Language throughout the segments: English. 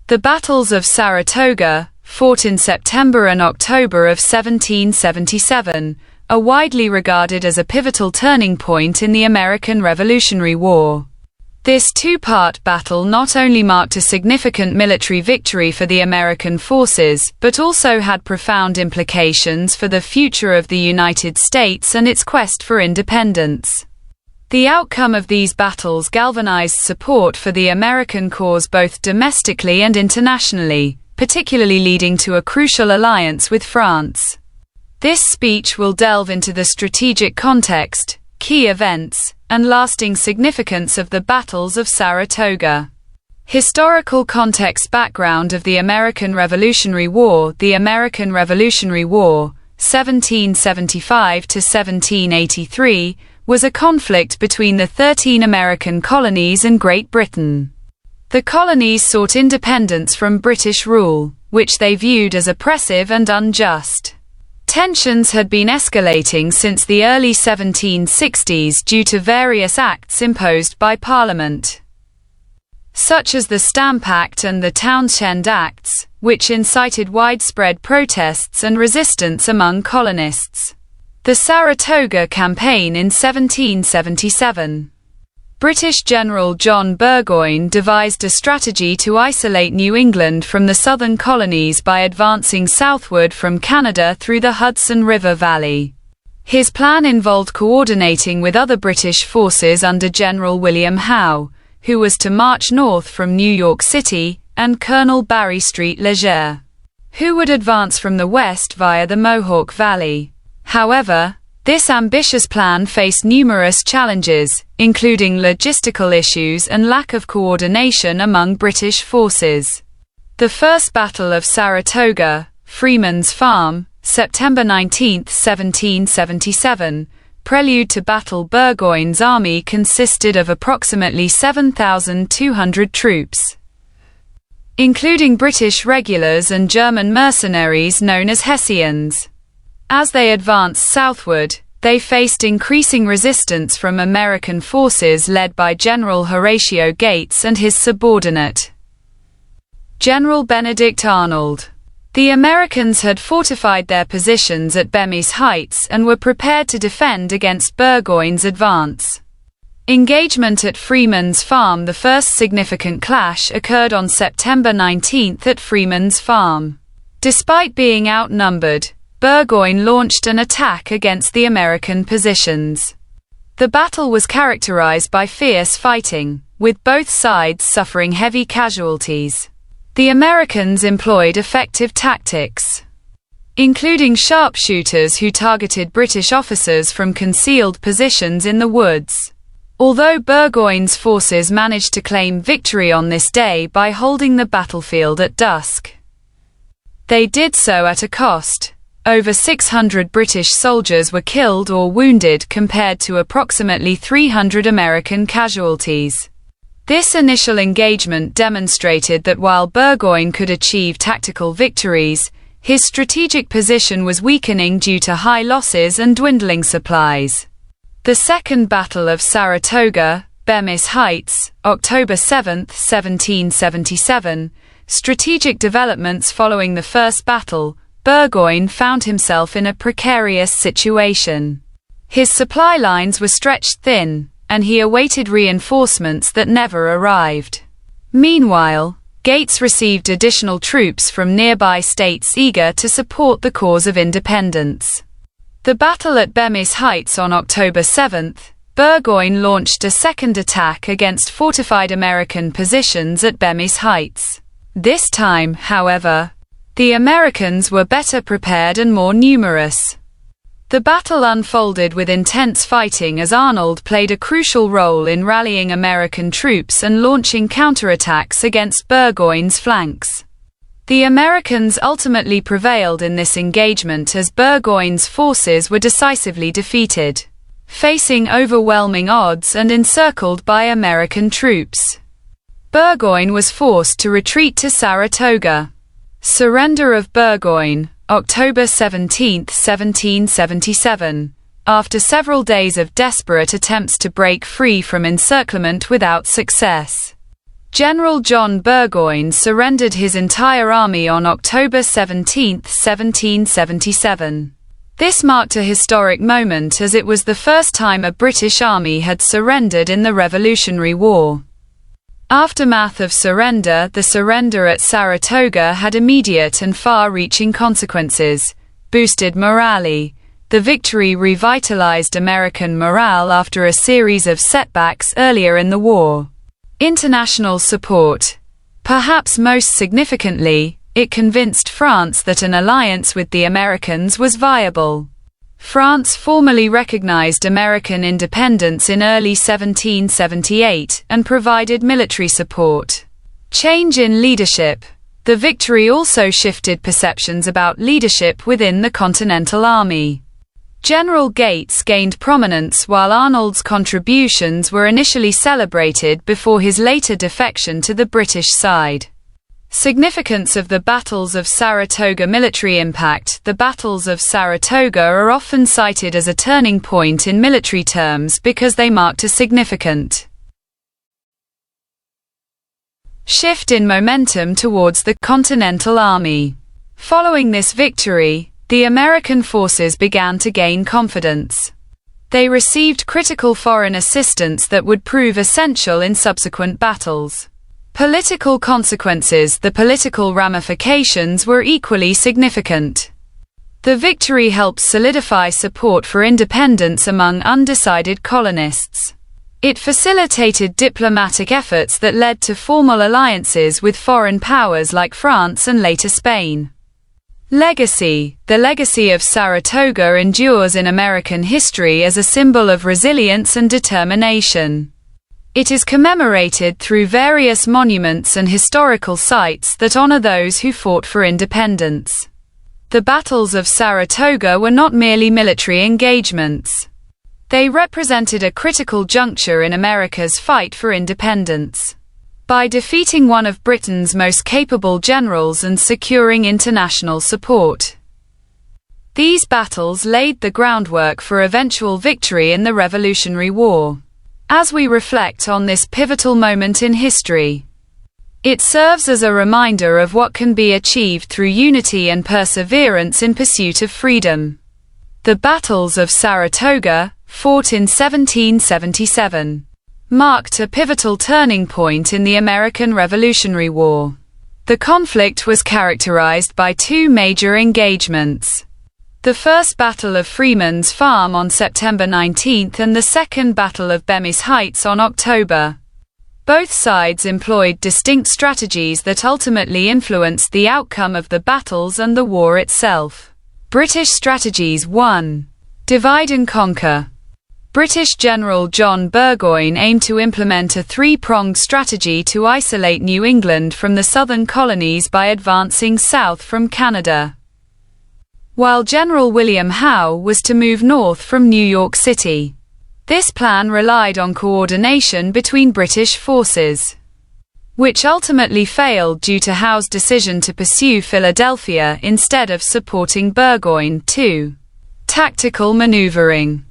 The battles of Saratoga, fought in September and October of 1777, are widely regarded as a pivotal turning point in the American Revolutionary War. This two-part battle not only marked a significant military victory for the American forces, but also had profound implications for the future of the United States and its quest for independence. The outcome of these battles galvanized support for the American cause both domestically and internationally, particularly leading to a crucial alliance with France. This speech will delve into the strategic context, key events, and lasting significance of the battles of Saratoga. Historical context. Background of the American Revolutionary War. The American Revolutionary War, 1775 to 1783, was a conflict between the 13 American colonies and Great Britain. The colonies sought independence from British rule, which they viewed as oppressive and unjust. Tensions had been escalating since the early 1760s due to various acts imposed by Parliament, such as the Stamp Act and the Townshend Acts, which incited widespread protests and resistance among colonists. The Saratoga Campaign in 1777. British General John Burgoyne devised a strategy to isolate New England from the southern colonies by advancing southward from Canada through the Hudson River Valley. His plan involved coordinating with other British forces under General William Howe, who was to march north from New York City, and Colonel Barry Street Leger, who would advance from the west via the Mohawk Valley. However, this ambitious plan faced numerous challenges, including logistical issues and lack of coordination among British forces. The First Battle of Saratoga, Freeman's Farm, September 19, 1777, prelude to battle. Burgoyne's army consisted of approximately 7,200 troops, including British regulars and German mercenaries known as Hessians. As they advanced southward, they faced increasing resistance from American forces led by General Horatio Gates and his subordinate, General Benedict Arnold. The Americans had fortified their positions at Bemis Heights and were prepared to defend against Burgoyne's advance. Engagement at Freeman's Farm. The first significant clash occurred on September 19 at Freeman's Farm. Despite being outnumbered, Burgoyne launched an attack against the American positions. The battle was characterized by fierce fighting, with both sides suffering heavy casualties. The Americans employed effective tactics, including sharpshooters who targeted British officers from concealed positions in the woods. Although Burgoyne's forces managed to claim victory on this day by holding the battlefield at dusk, they did so at a cost. Over 600 British soldiers were killed or wounded compared to approximately 300 American casualties. This initial engagement demonstrated that while Burgoyne could achieve tactical victories, his strategic position was weakening due to high losses and dwindling supplies. The Second Battle of Saratoga, Bemis Heights, October 7, 1777. Strategic developments. Following the first battle, Burgoyne found himself in a precarious situation. His supply lines were stretched thin, and he awaited reinforcements that never arrived. Meanwhile, Gates received additional troops from nearby states eager to support the cause of independence. The battle at Bemis Heights. On October 7, Burgoyne launched a second attack against fortified American positions at Bemis Heights. This time, however, the Americans were better prepared and more numerous. The battle unfolded with intense fighting as Arnold played a crucial role in rallying American troops and launching counterattacks against Burgoyne's flanks. The Americans ultimately prevailed in this engagement as Burgoyne's forces were decisively defeated, facing overwhelming odds and encircled by American troops. Burgoyne was forced to retreat to Saratoga. Surrender of Burgoyne, October 17, 1777. After several days of desperate attempts to break free from encirclement without success, General John Burgoyne surrendered his entire army on October 17, 1777. This marked a historic moment as it was the first time a British army had surrendered in the Revolutionary War. Aftermath of surrender. The surrender at Saratoga had immediate and far-reaching consequences. Boosted morale. The victory revitalized American morale after a series of setbacks earlier in the war. International support. Perhaps most significantly, it convinced France that an alliance with the Americans was viable. France formally recognized American independence in early 1778 and provided military support. Change in leadership. The victory also shifted perceptions about leadership within the Continental Army. General Gates gained prominence while Arnold's contributions were initially celebrated before his later defection to the British side. Significance of the Battles of Saratoga. Military impact. The Battles of Saratoga are often cited as a turning point in military terms because they marked a significant shift in momentum towards the Continental Army. Following this victory, the American forces began to gain confidence. They received critical foreign assistance that would prove essential in subsequent battles. Political consequences. The political ramifications were equally significant. The victory helped solidify support for independence among undecided colonists. It facilitated diplomatic efforts that led to formal alliances with foreign powers like France and later Spain. Legacy. The legacy of Saratoga endures in American history as a symbol of resilience and determination. It is commemorated through various monuments and historical sites that honor those who fought for independence. The Battles of Saratoga were not merely military engagements. They represented a critical juncture in America's fight for independence. By defeating one of Britain's most capable generals and securing international support. These battles laid the groundwork for eventual victory in the Revolutionary War. As we reflect on this pivotal moment in history, it serves as a reminder of what can be achieved through unity and perseverance in pursuit of freedom. The Battles of Saratoga, fought in 1777. Marked a pivotal turning point in the American Revolutionary War. The conflict was characterized by two major engagements. The First Battle of Freeman's Farm on September 19 and the Second Battle of Bemis Heights on October. Both sides employed distinct strategies that ultimately influenced the outcome of the battles and the war itself. British strategies. 1. Divide and conquer. British General John Burgoyne aimed to implement a three-pronged strategy to isolate New England from the southern colonies by advancing south from Canada, while General William Howe was to move north from New York City. This plan relied on coordination between British forces, which ultimately failed due to Howe's decision to pursue Philadelphia instead of supporting Burgoyne. 2. Tactical maneuvering.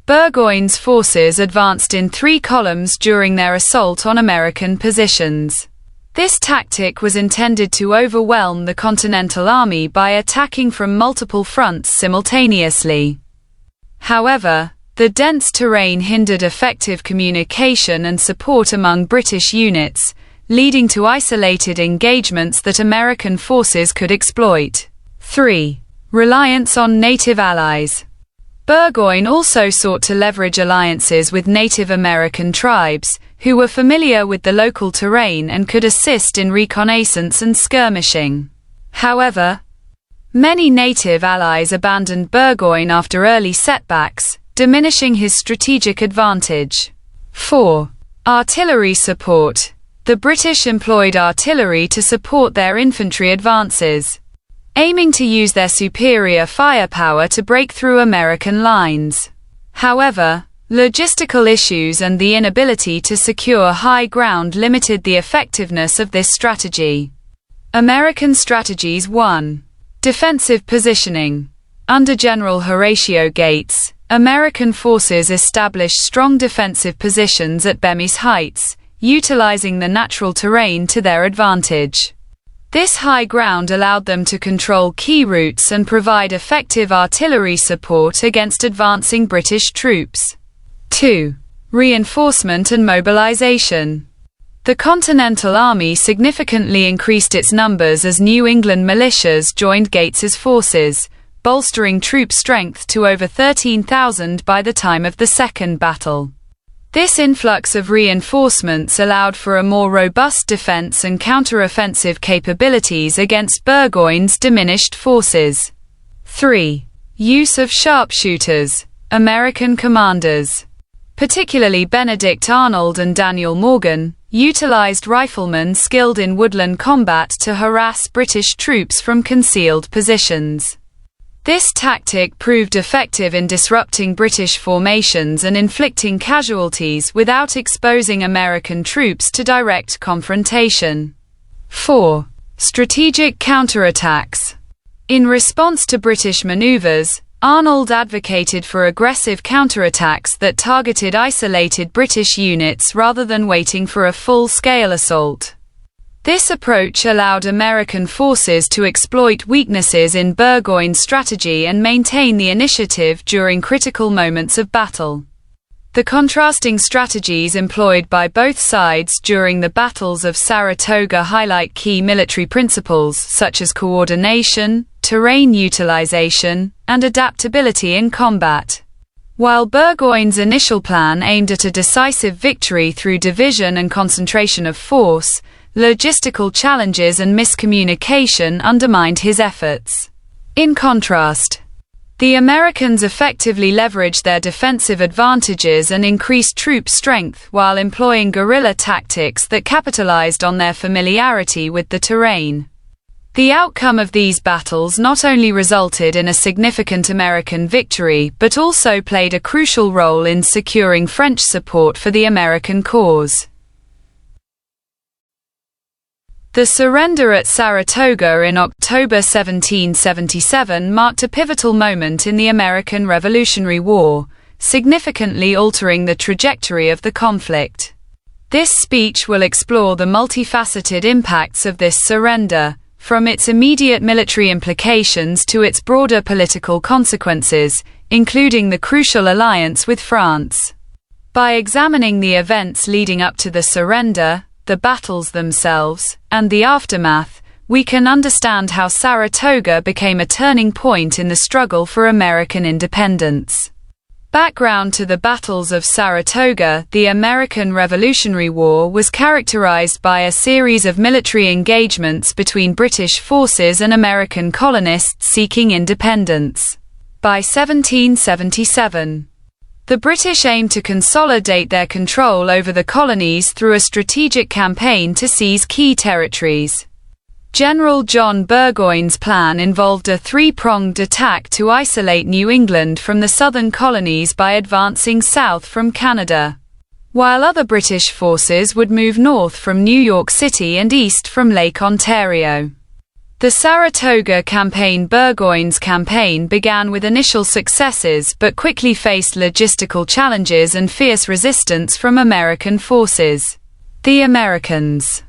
Burgoyne's forces advanced in three columns during their assault on American positions. This tactic was intended to overwhelm the Continental Army by attacking from multiple fronts simultaneously. However, the dense terrain hindered effective communication and support among British units, leading to isolated engagements that American forces could exploit. 3. Reliance on native allies. Burgoyne also sought to leverage alliances with Native American tribes, who were familiar with the local terrain and could assist in reconnaissance and skirmishing. However, many native allies abandoned Burgoyne after early setbacks, diminishing his strategic advantage. 4. Artillery support. The British employed artillery to support their infantry advances, aiming to use their superior firepower to break through American lines. However, logistical issues and the inability to secure high ground limited the effectiveness of this strategy. American strategies. 1. Defensive positioning. Under General Horatio Gates, American forces established strong defensive positions at Bemis Heights, utilizing the natural terrain to their advantage. This high ground allowed them to control key routes and provide effective artillery support against advancing British troops. 2. Reinforcement and mobilization. The Continental Army significantly increased its numbers as New England militias joined Gates's forces, bolstering troop strength to over 13,000 by the time of the Second Battle. This influx of reinforcements allowed for a more robust defense and counter-offensive capabilities against Burgoyne's diminished forces. 3. Use of sharpshooters. American commanders, particularly Benedict Arnold and Daniel Morgan, utilized riflemen skilled in woodland combat to harass British troops from concealed positions. This tactic proved effective in disrupting British formations and inflicting casualties without exposing American troops to direct confrontation. 4. Strategic counterattacks. In response to British maneuvers, Arnold advocated for aggressive counterattacks that targeted isolated British units rather than waiting for a full-scale assault. This approach allowed American forces to exploit weaknesses in Burgoyne's strategy and maintain the initiative during critical moments of battle. The contrasting strategies employed by both sides during the battles of Saratoga highlight key military principles such as coordination, terrain utilization, and adaptability in combat. While Burgoyne's initial plan aimed at a decisive victory through division and concentration of force, logistical challenges and miscommunication undermined his efforts. In contrast, the Americans effectively leveraged their defensive advantages and increased troop strength while employing guerrilla tactics that capitalized on their familiarity with the terrain. The outcome of these battles not only resulted in a significant American victory but also played a crucial role in securing French support for the American cause. The surrender at Saratoga in October 1777 marked a pivotal moment in the American Revolutionary War, significantly altering the trajectory of the conflict. This speech will explore the multifaceted impacts of this surrender, from its immediate military implications to its broader political consequences, including the crucial alliance with France. By examining the events leading up to the surrender, the battles themselves, and the aftermath, we can understand how Saratoga became a turning point in the struggle for American independence. Background to the battles of Saratoga. The American Revolutionary War was characterized by a series of military engagements between British forces and American colonists seeking independence. By 1777, the British aimed to consolidate their control over the colonies through a strategic campaign to seize key territories. General John Burgoyne's plan involved a three-pronged attack to isolate New England from the southern colonies by advancing south from Canada, while other British forces would move north from New York City and east from Lake Ontario. The Saratoga campaign. Burgoyne's campaign began with initial successes but quickly faced logistical challenges and fierce resistance from American forces. The Americans,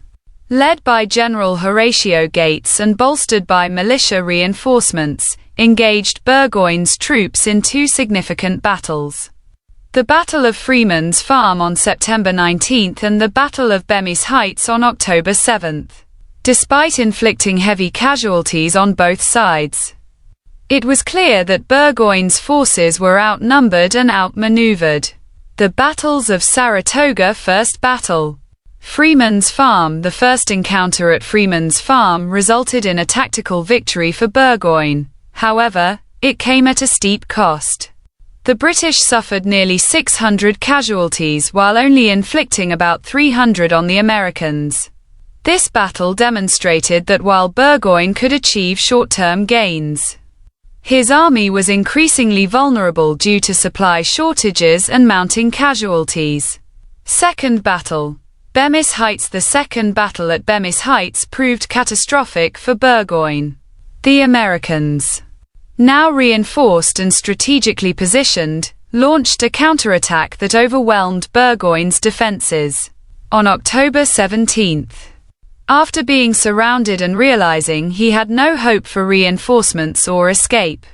led by General Horatio Gates and bolstered by militia reinforcements, engaged Burgoyne's troops in two significant battles: the Battle of Freeman's Farm on September 19 and the Battle of Bemis Heights on October 7. Despite inflicting heavy casualties on both sides, it was clear that Burgoyne's forces were outnumbered and outmaneuvered. The battles of Saratoga. First battle. Freeman's Farm. The first encounter at Freeman's Farm resulted in a tactical victory for Burgoyne. However, it came at a steep cost. The British suffered nearly 600 casualties while only inflicting about 300 on the Americans. This battle demonstrated that while Burgoyne could achieve short-term gains, his army was increasingly vulnerable due to supply shortages and mounting casualties. Second battle. Bemis Heights. The second battle at Bemis Heights proved catastrophic for Burgoyne. The Americans, now reinforced and strategically positioned, launched a counterattack that overwhelmed Burgoyne's defenses. on October 17. After being surrounded and realizing he had no hope for reinforcements or escape,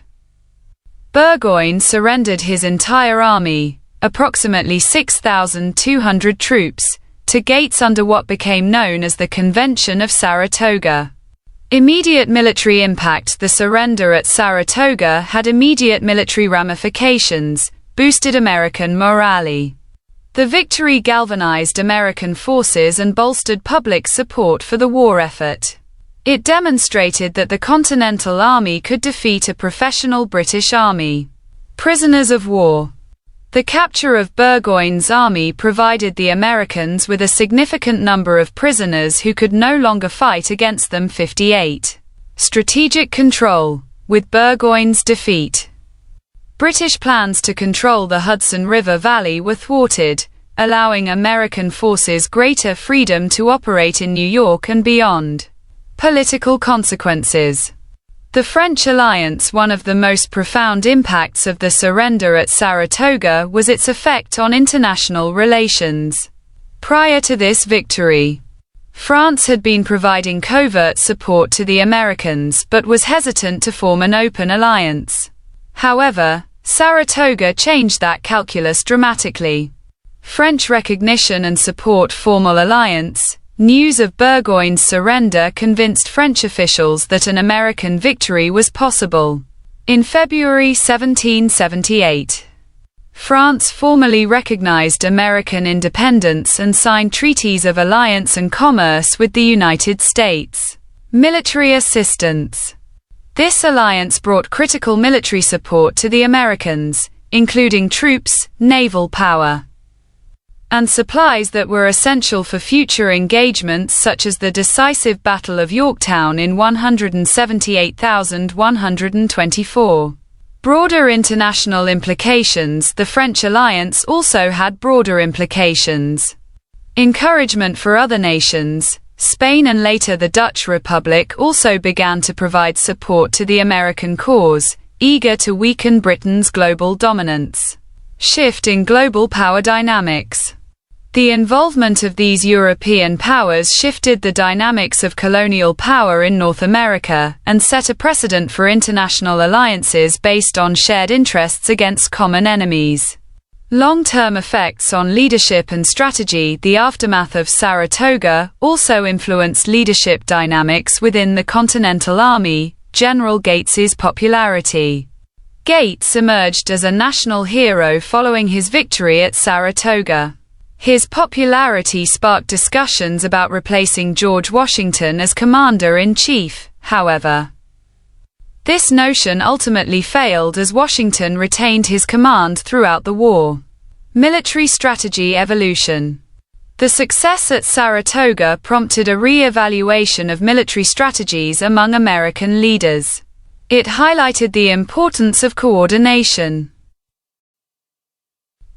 Burgoyne surrendered his entire army, approximately 6,200 troops, to Gates under what became known as the Convention of Saratoga. Immediate military impact. The surrender at Saratoga had immediate military ramifications, boosted American morale. The victory galvanized American forces and bolstered public support for the war effort. It demonstrated that the Continental Army could defeat a professional British army. Prisoners of war. The capture of Burgoyne's army provided the Americans with a significant number of prisoners who could no longer fight against them. 58. Strategic control. With Burgoyne's defeat, British plans to control the Hudson River Valley were thwarted, allowing American forces greater freedom to operate in New York and beyond. Political consequences. The French alliance. One of the most profound impacts of the surrender at Saratoga was its effect on international relations. Prior to this victory, France had been providing covert support to the Americans but was hesitant to form an open alliance. However, Saratoga changed that calculus dramatically. French recognition and support. Formal alliance. News of Burgoyne's surrender convinced French officials that an American victory was possible. In February 1778, France formally recognized American independence and signed treaties of alliance and commerce with the United States. Military assistance. This alliance brought critical military support to the Americans, including troops, naval power, and supplies that were essential for future engagements such as the decisive Battle of Yorktown in 178,124. Broader international implications. The French alliance also had broader implications. Encouragement for other nations. Spain and later the Dutch Republic also began to provide support to the American cause, eager to weaken Britain's global dominance. Shift in global power dynamics. The involvement of these European powers shifted the dynamics of colonial power in North America, and set a precedent for international alliances based on shared interests against common enemies. Long-term effects on leadership and strategy. The aftermath of Saratoga also influenced leadership dynamics within the Continental Army. General Gates's popularity. Gates emerged as a national hero following his victory at Saratoga. His popularity sparked discussions about replacing George Washington as commander-in-chief, however. This notion ultimately failed as Washington retained his command throughout the war. Military strategy evolution. The success at Saratoga prompted a re-evaluation of military strategies among American leaders. It highlighted the importance of coordination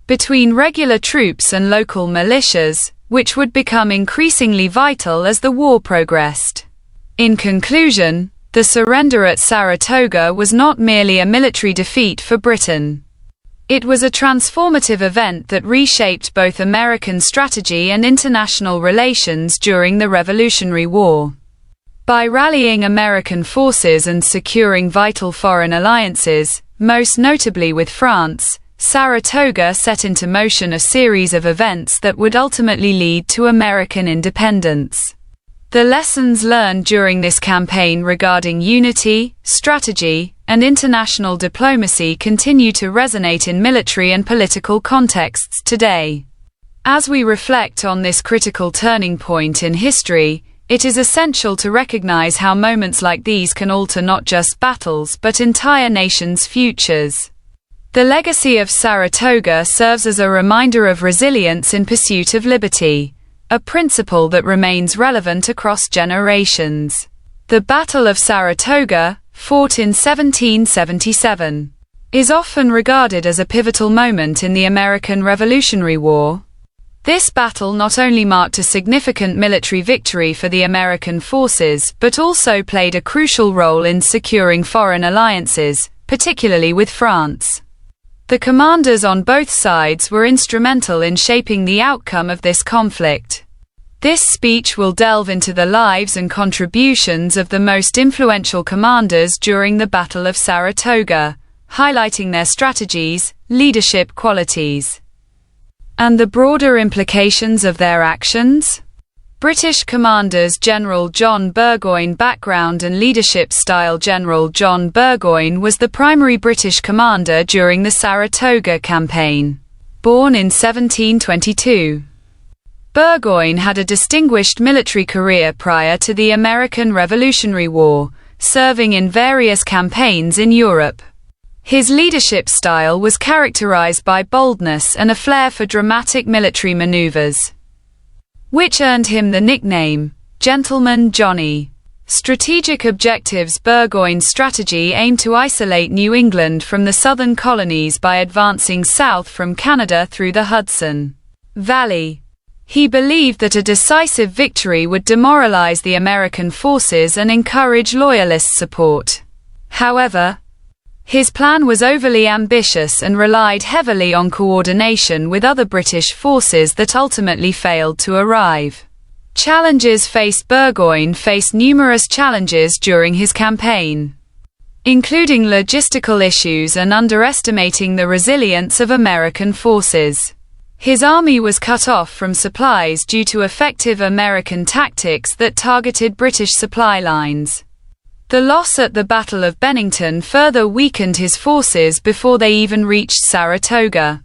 between regular troops and local militias, which would become increasingly vital as the war progressed. In conclusion, the surrender at Saratoga was not merely a military defeat for Britain. It was a transformative event that reshaped both American strategy and international relations during the Revolutionary War. By rallying American forces and securing vital foreign alliances, most notably with France, Saratoga set into motion a series of events that would ultimately lead to American independence. The lessons learned during this campaign regarding unity, strategy, and international diplomacy continue to resonate in military and political contexts today. As we reflect on this critical turning point in history, it is essential to recognize how moments like these can alter not just battles but entire nations' futures. The legacy of Saratoga serves as a reminder of resilience in pursuit of liberty, a principle that remains relevant across generations. The Battle of Saratoga, fought in 1777, is often regarded as a pivotal moment in the American Revolutionary War. This battle not only marked a significant military victory for the American forces, but also played a crucial role in securing foreign alliances, particularly with France. The commanders on both sides were instrumental in shaping the outcome of this conflict. This speech will delve into the lives and contributions of the most influential commanders during the Battle of Saratoga, highlighting their strategies, leadership qualities, and the broader implications of their actions. British commanders. General John Burgoyne. Background and leadership style. General John Burgoyne was the primary British commander during the Saratoga campaign. Born in 1722, Burgoyne had a distinguished military career prior to the American Revolutionary War, serving in various campaigns in Europe. His leadership style was characterized by boldness and a flair for dramatic military maneuvers, which earned him the nickname, Gentleman Johnny. Strategic objectives. Burgoyne's strategy aimed to isolate New England from the southern colonies by advancing south from Canada through the Hudson Valley. He believed that a decisive victory would demoralize the American forces and encourage Loyalist support. However, his plan was overly ambitious and relied heavily on coordination with other British forces that ultimately failed to arrive. Challenges faced. Burgoyne faced numerous challenges during his campaign, including logistical issues and underestimating the resilience of American forces. His army was cut off from supplies due to effective American tactics that targeted British supply lines. The loss at the Battle of Bennington further weakened his forces before they even reached Saratoga.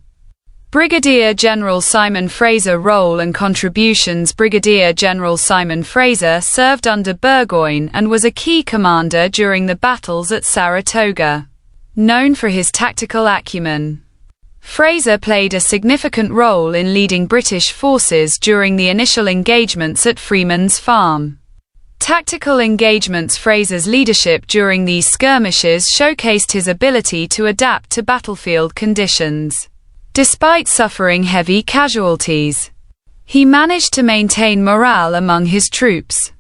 Brigadier General Simon Fraser. Role and contributions. Brigadier General Simon Fraser served under Burgoyne and was a key commander during the battles at Saratoga. Known for his tactical acumen, Fraser played a significant role in leading British forces during the initial engagements at Freeman's Farm. Tactical engagements. Fraser's leadership during these skirmishes showcased his ability to adapt to battlefield conditions. Despite suffering heavy casualties, he managed to maintain morale among his troops.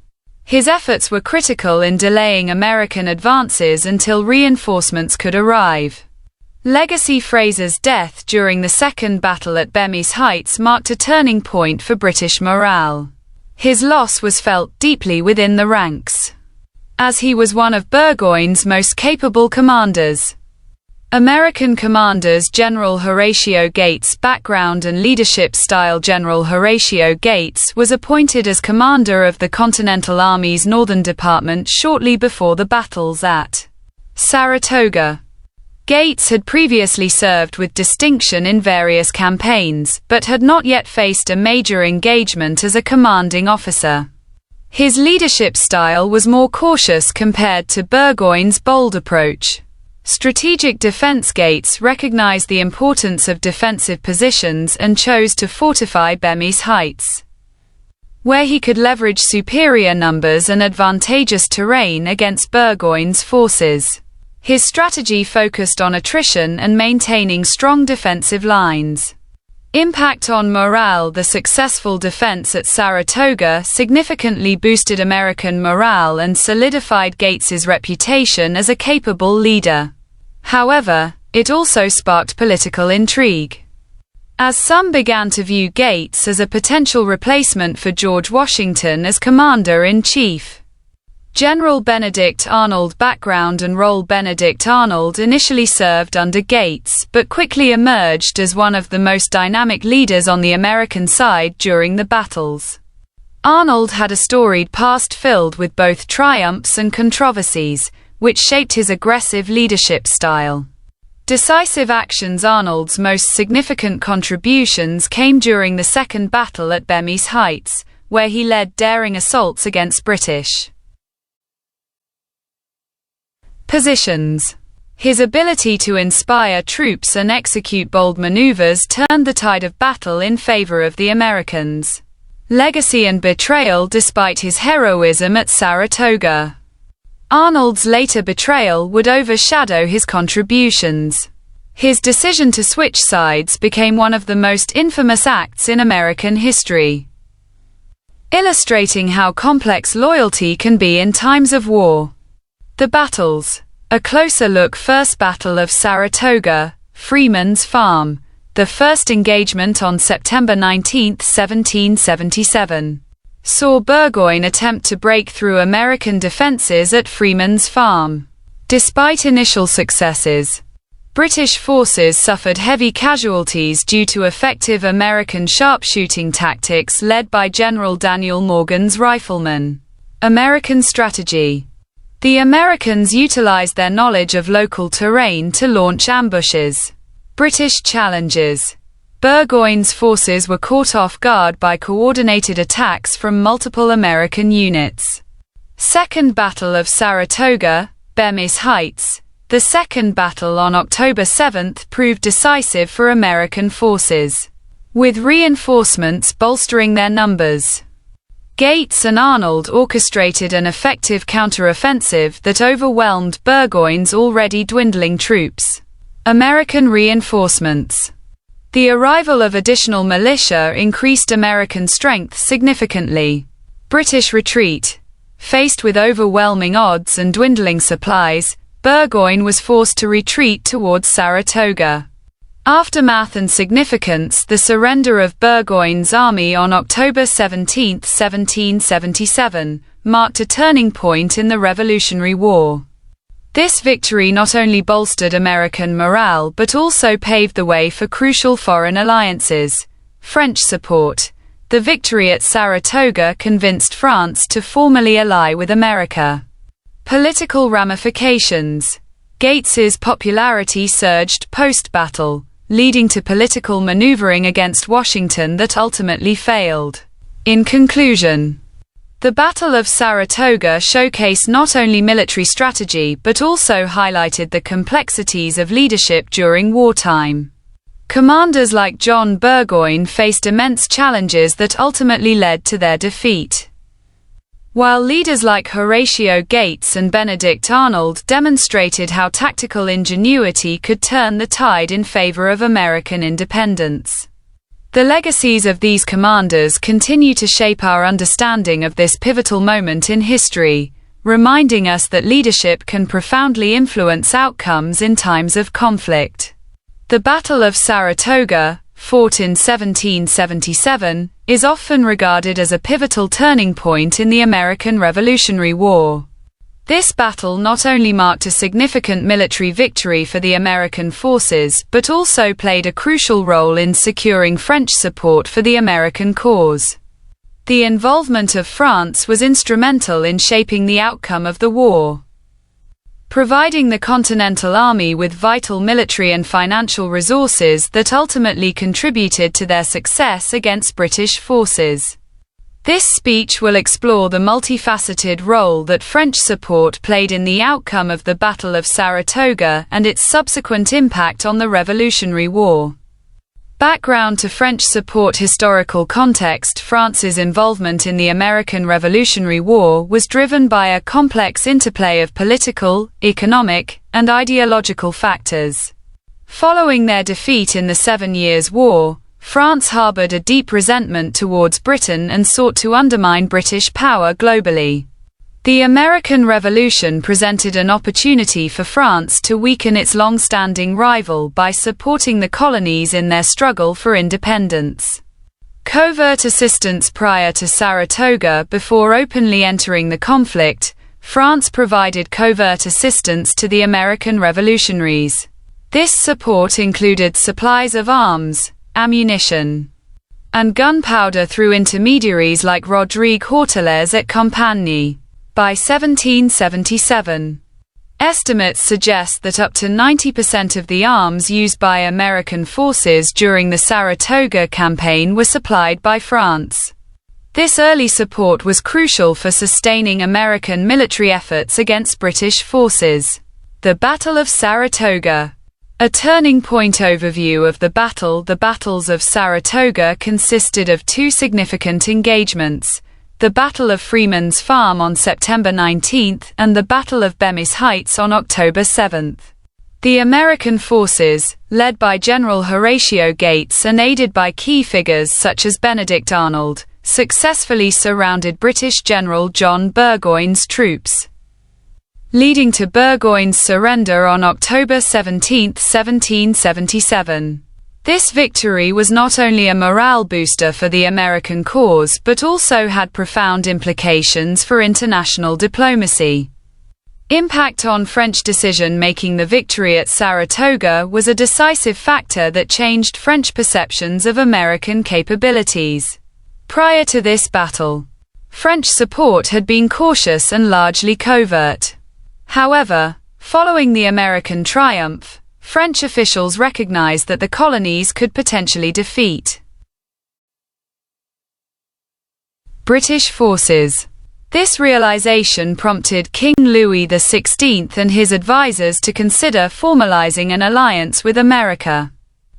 His efforts were critical in delaying American advances until reinforcements could arrive. Legacy. Fraser's death during the Second Battle at Bemis Heights marked a turning point for British morale. His loss was felt deeply within the ranks, as he was one of Burgoyne's most capable commanders. American commanders. General Horatio Gates. Background and leadership style. General Horatio Gates was appointed as commander of the Continental Army's Northern Department shortly before the battles at Saratoga. Gates had previously served with distinction in various campaigns, but had not yet faced a major engagement as a commanding officer. His leadership style was more cautious compared to Burgoyne's bold approach. Strategic defense. Gates recognized the importance of defensive positions and chose to fortify Bemis Heights, where he could leverage superior numbers and advantageous terrain against Burgoyne's forces. His strategy focused on attrition and maintaining strong defensive lines. Impact on morale. The successful defense at Saratoga significantly boosted American morale and solidified Gates's reputation as a capable leader. However, it also sparked political intrigue, as some began to view Gates as a potential replacement for George Washington as commander-in-chief. General Benedict Arnold. Background and role. Benedict Arnold initially served under Gates, but quickly emerged as one of the most dynamic leaders on the American side during the battles. Arnold had a storied past filled with both triumphs and controversies, which shaped his aggressive leadership style. Decisive actions. Arnold's most significant contributions came during the Second Battle at Bemis Heights, where he led daring assaults against British positions. His ability to inspire troops and execute bold maneuvers turned the tide of battle in favor of the Americans. Legacy and betrayal. Despite his heroism at Saratoga, Arnold's later betrayal would overshadow his contributions. His decision to switch sides became one of the most infamous acts in American history, illustrating how complex loyalty can be in times of war. The battles. A closer look. First Battle of Saratoga, Freeman's Farm. The first engagement on September 19, 1777. saw Burgoyne attempt to break through American defenses at Freeman's Farm. Despite initial successes, British forces suffered heavy casualties due to effective American sharpshooting tactics led by General Daniel Morgan's riflemen. American strategy. The Americans utilized their knowledge of local terrain to launch ambushes. British challenges. Burgoyne's forces were caught off guard by coordinated attacks from multiple American units. Second Battle of Saratoga, Bemis Heights. The second battle on October 7 proved decisive for American forces, with reinforcements bolstering their numbers. Gates and Arnold orchestrated an effective counteroffensive that overwhelmed Burgoyne's already dwindling troops. American reinforcements. The arrival of additional militia increased American strength significantly. British retreat. Faced with overwhelming odds and dwindling supplies, Burgoyne was forced to retreat towards Saratoga. Aftermath and significance. The surrender of Burgoyne's army on October 17, 1777, marked a turning point in the Revolutionary War. This victory not only bolstered American morale but also paved the way for crucial foreign alliances. French support. The victory at Saratoga convinced France to formally ally with America. Political ramifications. Gates's popularity surged post-battle, leading to political maneuvering against Washington that ultimately failed. In conclusion, the Battle of Saratoga showcased not only military strategy but also highlighted the complexities of leadership during wartime. Commanders like John Burgoyne faced immense challenges that ultimately led to their defeat, while leaders like Horatio Gates and Benedict Arnold demonstrated how tactical ingenuity could turn the tide in favor of American independence. The legacies of these commanders continue to shape our understanding of this pivotal moment in history, reminding us that leadership can profoundly influence outcomes in times of conflict. The Battle of Saratoga, fought in 1777, is often regarded as a pivotal turning point in the American Revolutionary War. This battle not only marked a significant military victory for the American forces but also played a crucial role in securing French support for the American cause. The involvement of France was instrumental in shaping the outcome of the war, providing the Continental Army with vital military and financial resources that ultimately contributed to their success against British forces. This speech will explore the multifaceted role that French support played in the outcome of the Battle of Saratoga and its subsequent impact on the Revolutionary War. Background to French support. Historical context. France's involvement in the American Revolutionary War was driven by a complex interplay of political, economic, and ideological factors. Following their defeat in the 7 Years' War, France harbored a deep resentment towards Britain and sought to undermine British power globally. The American Revolution presented an opportunity for France to weaken its long-standing rival by supporting the colonies in their struggle for independence. Covert assistance. Prior to Saratoga, before openly entering the conflict, France provided covert assistance to the American revolutionaries. This support included supplies of arms, ammunition, and gunpowder through intermediaries like Rodrigue Hortalez at Compagnie. By 1777, estimates suggest that up to 90% of the arms used by American forces during the Saratoga campaign were supplied by France. This early support was crucial for sustaining American military efforts against British forces. The Battle of Saratoga. A turning point. Overview of the battle. The battles of Saratoga consisted of two significant engagements: the Battle of Freeman's Farm on September 19 and the Battle of Bemis Heights on October 7. The American forces, led by General Horatio Gates and aided by key figures such as Benedict Arnold, successfully surrounded British General John Burgoyne's troops, leading to Burgoyne's surrender on October 17, 1777. This victory was not only a morale booster for the American cause but also had profound implications for international diplomacy. Impact on French decision-making. The victory at Saratoga was a decisive factor that changed French perceptions of American capabilities. Prior to this battle, French support had been cautious and largely covert. However, following the American triumph, French officials recognized that the colonies could potentially defeat British forces. This realization prompted King Louis XVI and his advisors to consider formalizing an alliance with America.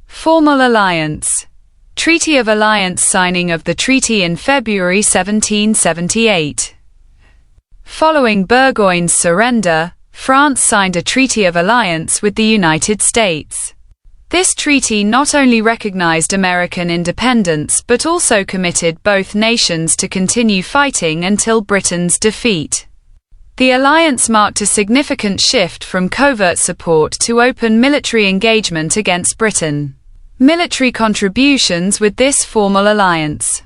Formal alliance. Treaty of Alliance. Signing of the treaty in February 1778. Following Burgoyne's surrender, France signed a treaty of alliance with the United States. This treaty not only recognized American independence but also committed both nations to continue fighting until Britain's defeat. The alliance marked a significant shift from covert support to open military engagement against Britain. Military contributions. With this formal alliance,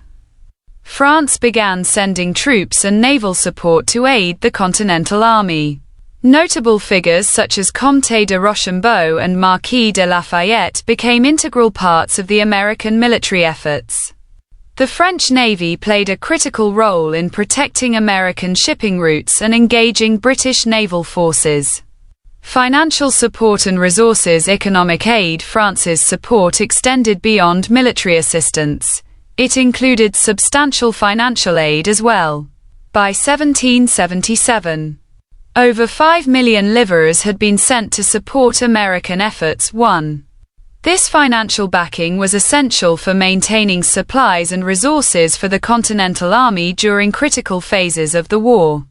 France began sending troops and naval support to aid the Continental Army. Notable figures such as Comte de Rochambeau and Marquis de Lafayette became integral parts of the American military efforts. The French Navy played a critical role in protecting American shipping routes and engaging British naval forces. Financial support and resources. Economic aid. France's support extended beyond military assistance. It included substantial financial aid as well. By 1777, over 5 million livres had been sent to support American efforts. 1. This financial backing was essential for maintaining supplies and resources for the Continental Army during critical phases of the war.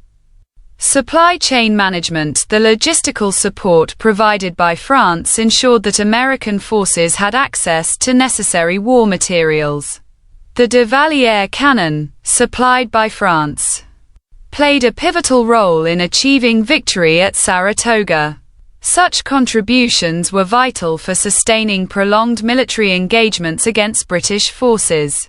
Supply chain management. The logistical support provided by France ensured that American forces had access to necessary war materials. The de Valliere cannon, supplied by France, played a pivotal role in achieving victory at Saratoga. Such contributions were vital for sustaining prolonged military engagements against British forces.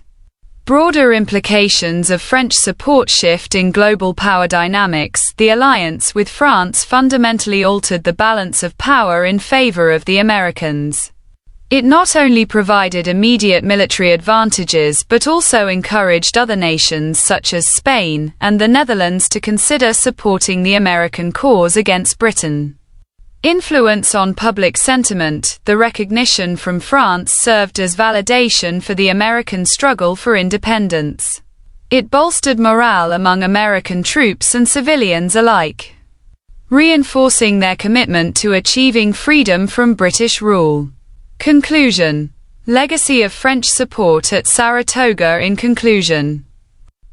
Broader implications of French support. Shift in global power dynamics. The alliance with France fundamentally altered the balance of power in favor of the Americans. It not only provided immediate military advantages but also encouraged other nations such as Spain and the Netherlands to consider supporting the American cause against Britain. Influence on public sentiment. The recognition from France served as validation for the American struggle for independence. It bolstered morale among American troops and civilians alike, reinforcing their commitment to achieving freedom from British rule. Conclusion. Legacy of French support at Saratoga. In conclusion,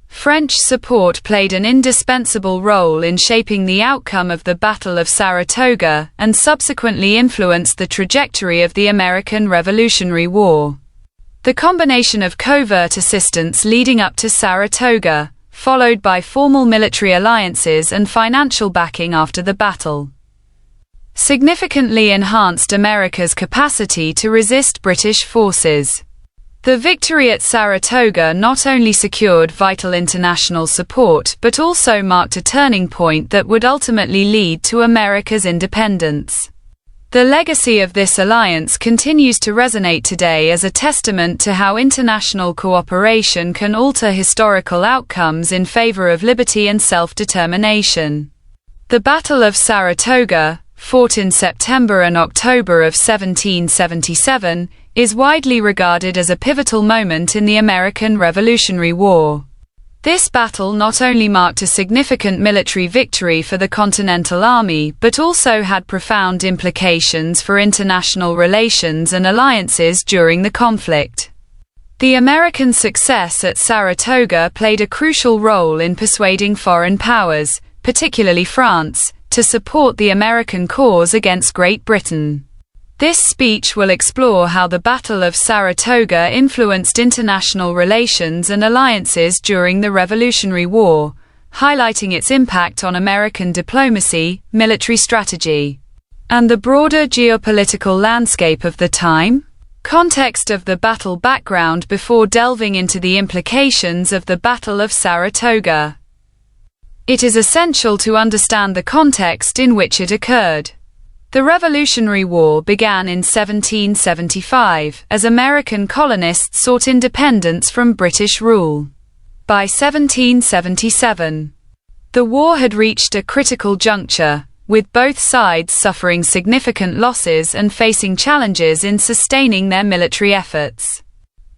French support played an indispensable role in shaping the outcome of the Battle of Saratoga and subsequently influenced the trajectory of the American Revolutionary War. The combination of covert assistance leading up to Saratoga, followed by formal military alliances and financial backing after the battle, significantly enhanced America's capacity to resist British forces. The victory at Saratoga not only secured vital international support but also marked a turning point that would ultimately lead to America's independence. The legacy of this alliance continues to resonate today as a testament to how international cooperation can alter historical outcomes in favor of liberty and self-determination. The Battle of Saratoga, fought in September and October of 1777, is widely regarded as a pivotal moment in the American Revolutionary War. This battle not only marked a significant military victory for the Continental Army but also had profound implications for international relations and alliances during the conflict. The American success at Saratoga played a crucial role in persuading foreign powers, particularly France, to support the American cause against Great Britain. This speech will explore how the Battle of Saratoga influenced international relations and alliances during the Revolutionary War, highlighting its impact on American diplomacy, military strategy, and the broader geopolitical landscape of the time. Context of the battle. Background before delving into the implications of the Battle of Saratoga. It is essential to understand the context in which it occurred. The Revolutionary War began in 1775, as American colonists sought independence from British rule. By 1777, the war had reached a critical juncture, with both sides suffering significant losses and facing challenges in sustaining their military efforts.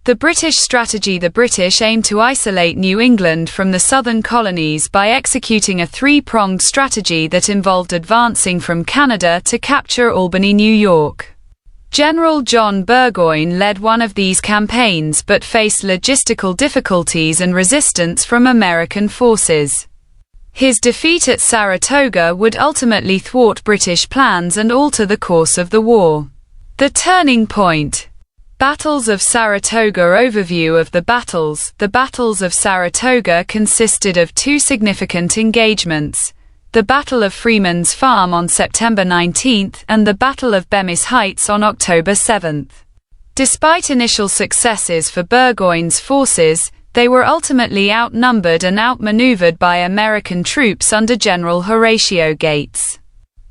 The British strategy. The British aimed to isolate New England from the southern colonies by executing a three-pronged strategy that involved advancing from Canada to capture Albany, New York. General John Burgoyne led one of these campaigns but faced logistical difficulties and resistance from American forces. His defeat at Saratoga would ultimately thwart British plans and alter the course of the war. The turning point. Battles of Saratoga. Overview of the battles. The battles of Saratoga consisted of two significant engagements: the Battle of Freeman's Farm on September 19 and the Battle of Bemis Heights on October 7. Despite initial successes for Burgoyne's forces, they were ultimately outnumbered and outmaneuvered by American troops under General Horatio Gates.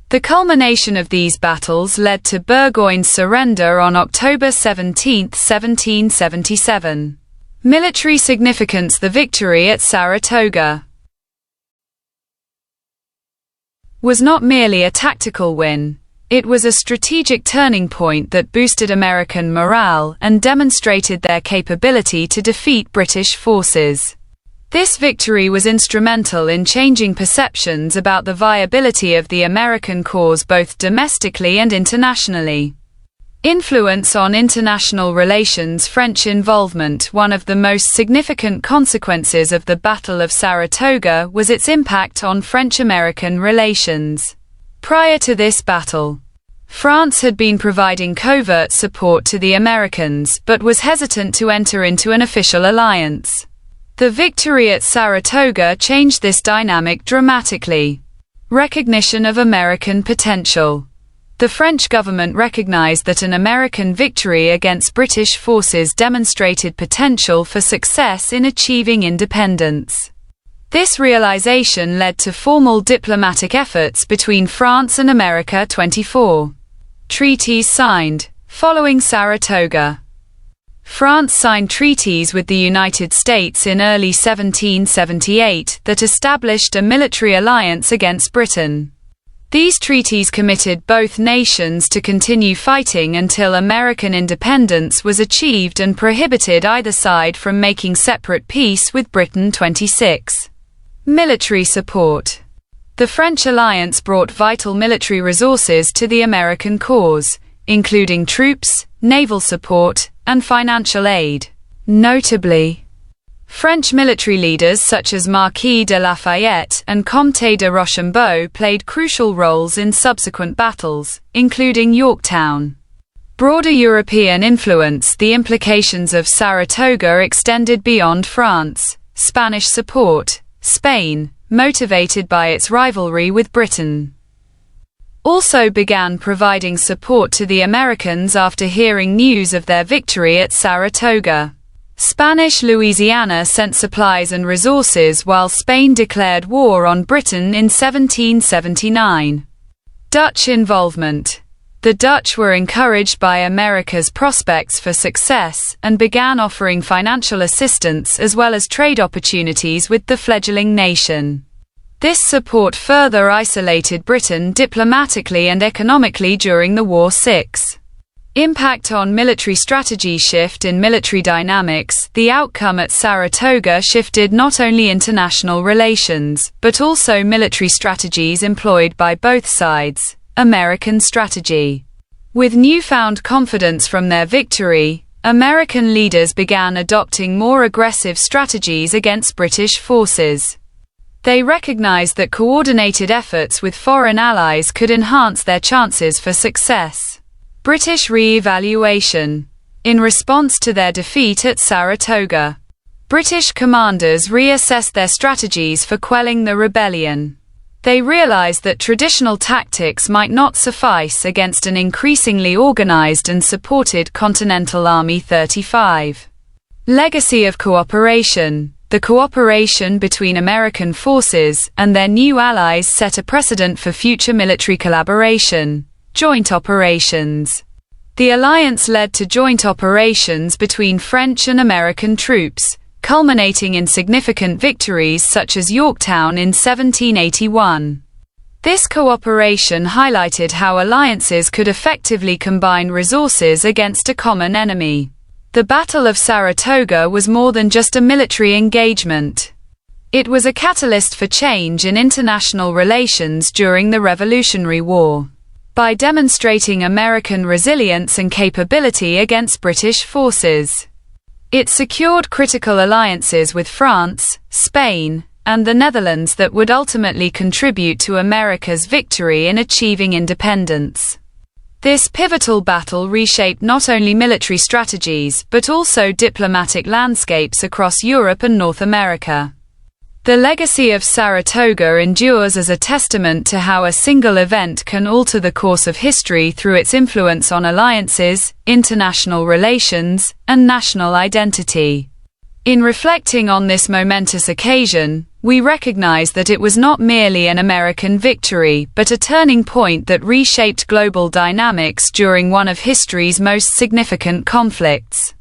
The culmination of these battles led to Burgoyne's surrender on October 17, 1777. Military significance. The victory at Saratoga was not merely a tactical win. It was a strategic turning point that boosted American morale and demonstrated their capability to defeat British forces. This victory was instrumental in changing perceptions about the viability of the American cause both domestically and internationally. Influence on international relations. French involvement. One of the most significant consequences of the Battle of Saratoga was its impact on French-American relations. Prior to this battle, France had been providing covert support to the Americans, but was hesitant to enter into an official alliance. The victory at Saratoga changed this dynamic dramatically. Recognition of American potential. The French government recognized that an American victory against British forces demonstrated potential for success in achieving independence. This realization led to formal diplomatic efforts between France and America. 24 treaties signed. Following Saratoga, France signed treaties with the United States in early 1778 that established a military alliance against Britain. These treaties committed both nations to continue fighting until American independence was achieved and prohibited either side from making separate peace with Britain. 26 military support. The French alliance brought vital military resources to the American cause, including troops, naval support, and financial aid. Notably, French military leaders such as Marquis de Lafayette and Comte de Rochambeau played crucial roles in subsequent battles, including Yorktown. Broader European influence. The implications of Saratoga extended beyond France. Spanish support. Spain, motivated by its rivalry with Britain, also began providing support to the Americans after hearing news of their victory at Saratoga. Spanish Louisiana sent supplies and resources while Spain declared war on Britain in 1779. Dutch involvement. The Dutch were encouraged by America's prospects for success and began offering financial assistance as well as trade opportunities with the fledgling nation. This support further isolated Britain diplomatically and economically during the war. 6. Impact on military strategy. Shift in military dynamics. The outcome at Saratoga shifted not only international relations, but also military strategies employed by both sides. American strategy. With newfound confidence from their victory, American leaders began adopting more aggressive strategies against British forces. They recognized that coordinated efforts with foreign allies could enhance their chances for success. British re-evaluation. In response to their defeat at Saratoga, British commanders reassessed their strategies for quelling the rebellion. They realized that traditional tactics might not suffice against an increasingly organized and supported Continental Army 35. Legacy of cooperation. The cooperation between American forces and their new allies set a precedent for future military collaboration. Joint operations. The alliance led to joint operations between French and American troops, culminating in significant victories such as Yorktown in 1781. This cooperation highlighted how alliances could effectively combine resources against a common enemy. The Battle of Saratoga was more than just a military engagement. It was a catalyst for change in international relations during the Revolutionary War. By demonstrating American resilience and capability against British forces, it secured critical alliances with France, Spain, and the Netherlands that would ultimately contribute to America's victory in achieving independence. This pivotal battle reshaped not only military strategies but also diplomatic landscapes across Europe and North America. The legacy of Saratoga endures as a testament to how a single event can alter the course of history through its influence on alliances, international relations, and national identity. In reflecting on this momentous occasion, we recognize that it was not merely an American victory, but a turning point that reshaped global dynamics during one of history's most significant conflicts.